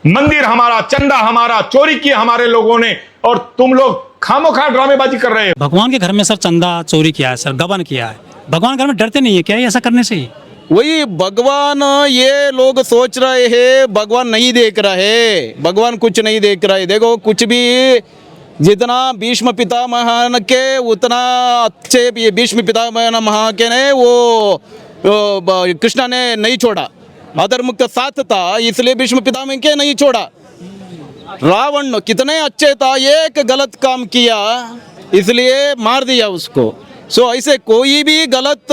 मंदिर हमारा, चंदा हमारा, चोरी किया हमारे लोगों ने, और तुम लोग खामोखा ड्रामेबाजी कर रहे हो। भगवान के घर में सर चंदा चोरी किया है सर, गबन किया है। भगवान घर में डरते नहीं है क्या ये ऐसा करने से ही? वही भगवान, ये लोग सोच रहे हैं भगवान नहीं देख रहे, भगवान कुछ नहीं देख रहे। देखो कुछ भी, जितना भीष्म पितामह के उतना अच्छे ये भीष्म पितामह के ने वो कृष्णा ने नहीं छोड़ा। अधर्म का साथ था इसलिए भीष्म पितामह के नहीं छोड़ा। रावण कितने अच्छे था, एक गलत काम किया इसलिए मार दिया उसको। सो ऐसे कोई भी गलत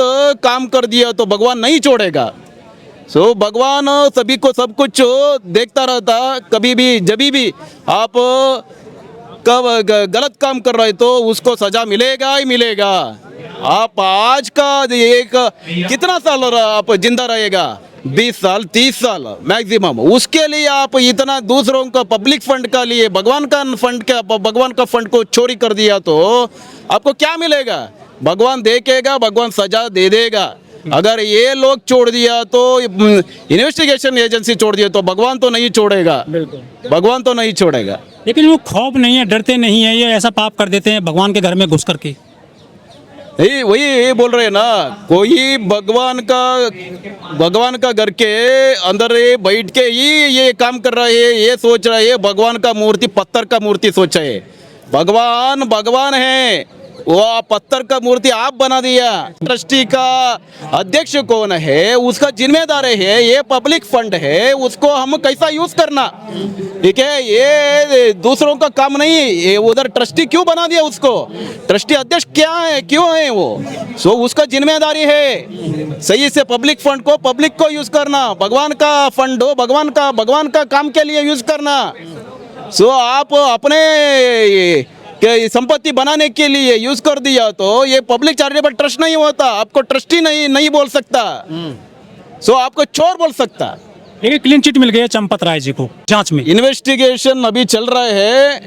काम कर दिया तो भगवान नहीं छोड़ेगा। सो भगवान सभी को सब कुछ देखता रहता। कभी भी जब भी आप कब गलत काम कर रहे तो उसको सजा मिलेगा ही मिलेगा। आप आज का एक कितना साल आप जिंदा रहेगा, 20 साल 30 साल मैक्सिमम, उसके लिए आप इतना दूसरों का पब्लिक फंड का लिए भगवान का फंड को चोरी कर दिया तो आपको क्या मिलेगा? भगवान देखेगा, भगवान सजा दे देगा। अगर ये लोग छोड़ दिया तो इन्वेस्टिगेशन एजेंसी छोड़ दिया तो भगवान तो नहीं छोड़ेगा, भगवान तो नहीं छोड़ेगा। लेकिन वो खौफ नहीं है, डरते नहीं है, ये ऐसा पाप कर देते हैं भगवान के घर में घुस करके। वही बोल रहे हैं ना, कोई भगवान का घर के अंदर बैठ के ही ये काम कर रहा है, ये सोच रहा है भगवान का मूर्ति पत्थर का मूर्ति सोचा है। भगवान है, वो पत्थर का मूर्ति आप बना दिया। ट्रस्टी का अध्यक्ष कौन है, उसका जिम्मेदार है, ये पब्लिक फंड है, उसको हम कैसा यूज करना, ठीक है? ये दूसरों का काम नहीं। ये उधर ट्रस्टी क्यों बना दिया उसको? ट्रस्टी अध्यक्ष क्या है, क्यों है वो? सो उसका जिम्मेदारी है सही से पब्लिक फंड को पब्लिक को यूज करना, भगवान का फंड हो भगवान का काम के लिए यूज करना। सो आप अपने संपत्ति बनाने के लिए यूज कर दिया तो ये पब्लिक चैरिटेबल ट्रस्ट नहीं होता। आपको ट्रस्टी नहीं बोल सकता, सो आपको चोर बोल सकता। लेकिन क्लीन चिट मिल गई है चंपत राय जी को जांच में। इन्वेस्टिगेशन अभी चल रहा है,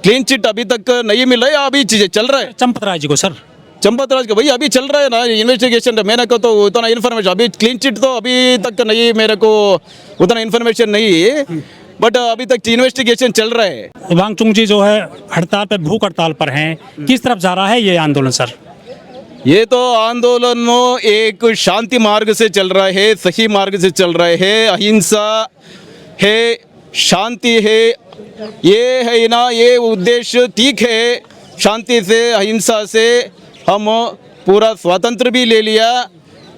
क्लीन चिट अभी तक नहीं मिला है, अभी चीजें चल रहा है। चंपत राय जी को सर, चंपत राज का भाई अभी चल रहा है ना इन्वेस्टिगेशन। मेरे को तो उतना इन्फॉर्मेशन, अभी क्लीन चिट तो अभी तक नहीं, मेरे को उतना इन्फॉर्मेशन नहीं है, बट अभी तक इन्वेस्टिगेशन चल रहा है। वांगचुक जी जो है हड़ताल पे, भूख हड़ताल पर हैं, किस तरफ जा रहा है ये आंदोलन सर? ये तो आंदोलन एक शांति मार्ग से चल रहा है, सही मार्ग से चल रहा है, अहिंसा है, शांति है, ये है ना, ये उद्देश्य ठीक है। शांति से अहिंसा से हम पूरा स्वातंत्र भी ले लिया,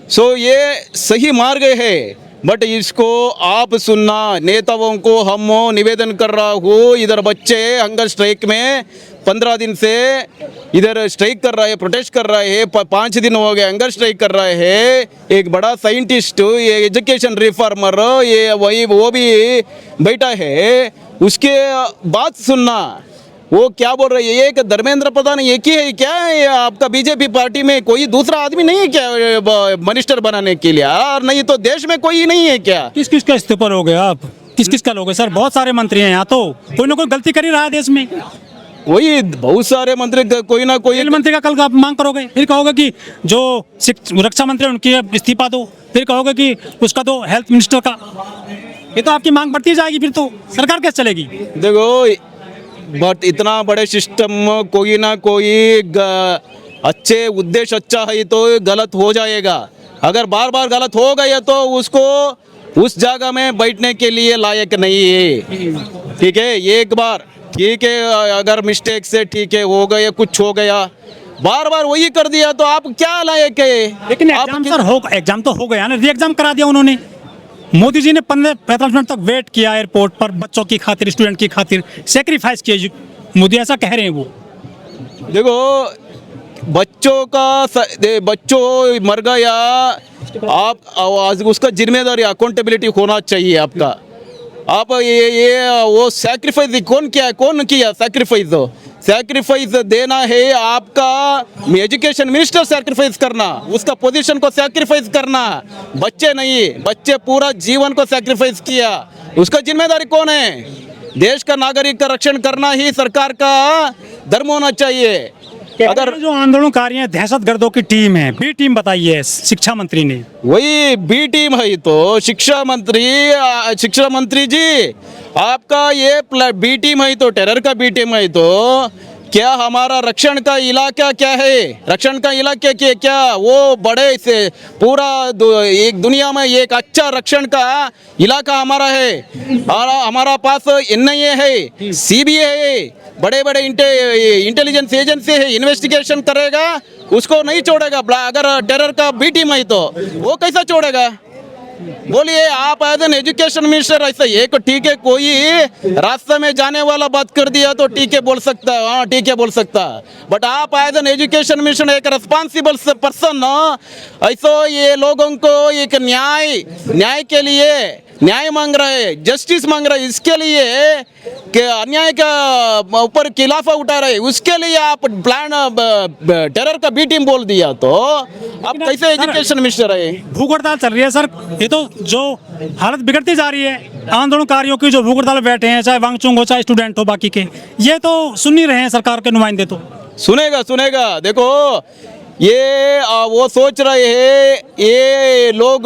सो ये सही मार्ग है। बट इसको आप सुनना, नेताओं को हम निवेदन कर रहा हूँ, इधर बच्चे हंगर स्ट्राइक में 15 दिन से इधर स्ट्राइक कर रहे हैं, प्रोटेस्ट कर रहे हैं, 5 दिन हो गए हंगर स्ट्राइक कर रहे हैं। एक बड़ा साइंटिस्ट, ये एजुकेशन रिफॉर्मर, ये वो भी बैठा है, उसके बात सुनना। वो क्या बोल रहे हैं, एक धर्मेंद्र प्रधान एक ही है क्या है आपका बीजेपी पार्टी में? कोई दूसरा आदमी नहीं है क्या मिनिस्टर बनाने के लिए? और नहीं तो देश में कोई नहीं है क्या? किस किस का इस्तीफा लोगे आप? किस किस का लोगे सर? बहुत सारे मंत्री हैं यहाँ, तो कोई ना कोई गलती कर ही रहा है देश में। वही बहुत सारे मंत्री, कोई ना कोई। रेल मंत्री का कल आप मांग करोगे, फिर कहोगे कि जो रक्षा मंत्री उनकी इस्तीफा दो, फिर कहोगे कि उसका दो हेल्थ मिनिस्टर का। ये तो आपकी मांग बढ़ती जाएगी, फिर तो सरकार कैसे चलेगी? देखो बट इतना बड़े सिस्टम, कोई ना कोई अच्छे उद्देश्य अच्छा है तो गलत हो जाएगा। अगर बार बार गलत हो गया तो उसको उस जगह में बैठने के लिए लायक नहीं है, ठीक है? एक बार ठीक है, अगर मिस्टेक से ठीक है हो गया, कुछ हो गया, बार बार वही कर दिया तो आप क्या लायक है? लेकिन एग्जाम तो हो गया ना, री एग्जाम करा दिया उन्होंने। मोदी जी ने 15-45 मिनट तक वेट किया एयरपोर्ट पर बच्चों की खातिर, स्टूडेंट की खातिर सेक्रीफाइस किया मोदी, ऐसा कह रहे हैं वो। देखो बच्चों मर गया, आप उसका जिम्मेदारी अकाउंटेबिलिटी होना चाहिए आपका। आप ये वो सैक्रिफाइस कौन किया सैक्रिफाइस देना है आपका एजुकेशन मिनिस्टर, सैक्रिफाइस करना, उसका पोजीशन को सैक्रिफाइस करना, बच्चे नहीं, बच्चे पूरा जीवन को सैक्रिफाइस किया, उसका जिम्मेदारी कौन है? देश का नागरिक का रक्षण करना ही सरकार का धर्म होना चाहिए। अगर जो आंदोलनकारी हैं दहशतगर्दों की टीम है, बी टीम बताइए शिक्षा मंत्री ने। वही बी टीम है तो शिक्षा मंत्री जी आपका ये बी टीम है तो टेरर का बी टीम है तो क्या हमारा रक्षण का इलाका क्या है? रक्षण का इलाके के क्या वो बड़े से पूरा एक दुनिया में एक अच्छा रक्षण का इलाका हमारा है। और हमारा पास एनआईए है, सीबीआई है, बड़े बड़े इंटेलिजेंस एजेंसी है, इन्वेस्टिगेशन करेगा, उसको नहीं छोड़ेगा। अगर टेरर का बी टीम है तो वो कैसा छोड़ेगा? बोलिए आप एज एन एजुकेशन मिनिस्टर ऐसा एक ठीक है कोई रास्ते में जाने वाला बात कर दिया तो ठीक है बोल सकता है, हाँ ठीक है बोल सकता है, बट आप एज एन एजुकेशन मिनिस्टर एक रिस्पॉन्सिबल पर्सन ऐसा ये लोगों को एक न्याय के लिए न्याय मांग रहे हैं, जस्टिस मांग रहे हैं, इसके लिए कि अन्याय का ऊपर खिलाफा उठा रहे, उसके लिए आप प्लान टेरर का बी टीम बोल दिया तो आप कैसे एजुकेशन मिनिस्टर है? भूख हड़ताल चल रही है सर, ये तो जो हालत बिगड़ती जा रही है आंदोलनकारियों की जो भूख हड़ताल बैठे हैं, चाहे वांगचुंग हो चाहे स्टूडेंट हो, बाकी के ये तो सुन नहीं रहे हैं सरकार के नुमाइंदे। तो सुनेगा देखो ये वो सोच रहे हैं ये लोग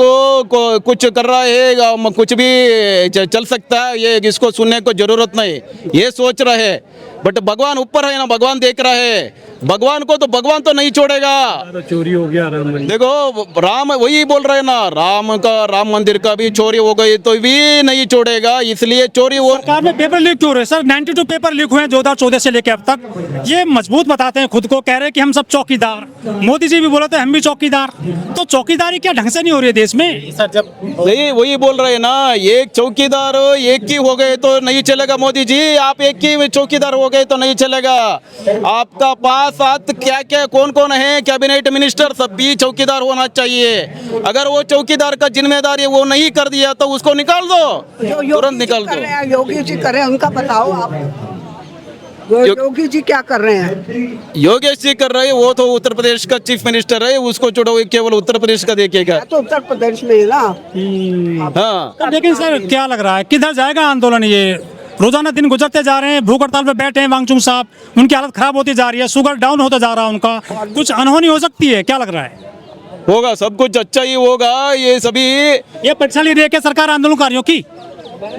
को कुछ कर रहा है, कुछ भी चल सकता है, ये इसको सुनने को जरूरत नहीं, ये सोच रहे हैं। बट भगवान ऊपर है ना, भगवान देख रहा है, भगवान को तो भगवान तो नहीं छोड़ेगा। चोरी हो गया राम मंदिर, देखो राम वही बोल रहे ना, राम मंदिर का भी चोरी हो गई तो भी नहीं छोड़ेगा, इसलिए चोरी हो। सरकार में पेपर लीक क्यों रहे सर? 92 पेपर लीक हुए हैं 2014 से लेकर अब तक। ये मजबूत बताते हैं खुद को, कह रहे हैं कि हम सब चौकीदार, मोदी जी भी बोले थे हम भी चौकीदार, तो चौकीदारी क्या ढंग से नहीं हो रही है देश में सर? जब नहीं वही बोल रहे ना, एक चौकीदार एक ही हो गए तो नहीं चलेगा मोदी जी, आप एक ही चौकीदार हो गए तो नहीं चलेगा। आपका पास साथ क्या क्या कौन कौन है कैबिनेट मिनिस्टर, सब भी चौकीदार होना चाहिए। अगर वो चौकीदार का जिम्मेदारी वो नहीं कर दिया तो उसको निकाल दो, तुरंत निकाल दो। योगी जी कर रहे हैं उनका बताओ आप, योगी जी क्या कर रहे हैं? योगेश जी कर रहे हैं, वो तो उत्तर प्रदेश का चीफ मिनिस्टर है, उसको छोड़ो, केवल उत्तर प्रदेश का देखेगा। तो उत्तर प्रदेश में है ना। हाँ लेकिन सर क्या लग रहा है किधर जाएगा आंदोलन? ये रोजाना दिन गुजरते जा रहे हैं, भूख हड़ताल पे बैठे हैं वांगचुंग साहब, उनकी हालत खराब होती जा रही है, शुगर डाउन होता जा रहा है उनका, कुछ अनहोनी हो सकती है, क्या लग रहा है? होगा, सब कुछ अच्छा ही होगा। ये सभी ये परीक्षा ले रही है क्या सरकार आंदोलनकारियों की?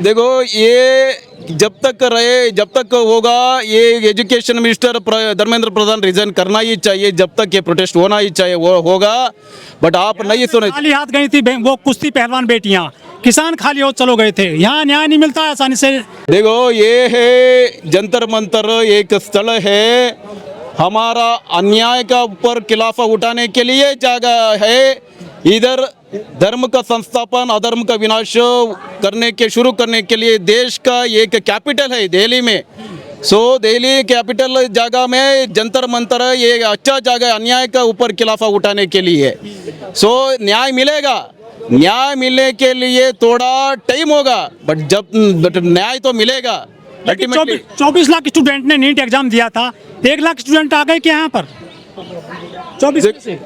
देखो ये जब तक होगा, ये education minister Dharmendra Pradhan resign करना ही चाहिए, जब तक ये प्रोटेस्ट होना ही चाहिए, वो होगा। बट आप नहीं सुने, खाली हाथ गई थी वो कुश्ती पहलवान बेटियां, किसान खाली हाथ चलो गए थे, यहाँ न्याय नहीं मिलता है आसानी से। देखो ये है जंतर मंतर, एक स्थल है हमारा अन्याय का ऊपर खिलाफा उठाने के लिए जगह है। इधर धर्म का संस्थापन अधर्म का विनाश शुरू करने के लिए देश का एक कैपिटल है दिल्ली में। दिल्ली कैपिटल जगह में जंतर मंतर है, ये अच्छा जगह है अन्याय का ऊपर खिलाफा उठाने के लिए। न्याय मिलेगा, न्याय मिलने के लिए थोड़ा टाइम होगा, बट न्याय तो मिलेगा अल्टीमेटली। 24 लाख स्टूडेंट ने नीट एग्जाम दिया था, 1 लाख स्टूडेंट आ गए क्या यहाँ पर? 24 से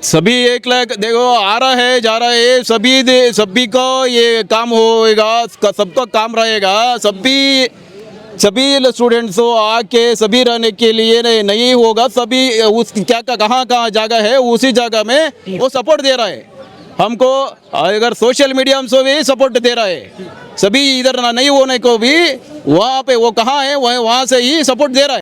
सभी 1 लाख देखो आ रहा है जा रहा है, सभी को ये काम होएगा, सबका काम रहेगा, सभी स्टूडेंट्स को आके सभी रहने के लिए नहीं होगा, सभी उस क्या कहाँ जगह है उसी जगह में वो सपोर्ट दे रहा है हमको। अगर सोशल मीडिया से भी सपोर्ट दे रहा है, सभी इधर नहीं होने को भी वहाँ पे वो कहाँ है वहाँ से ही सपोर्ट दे रहा है।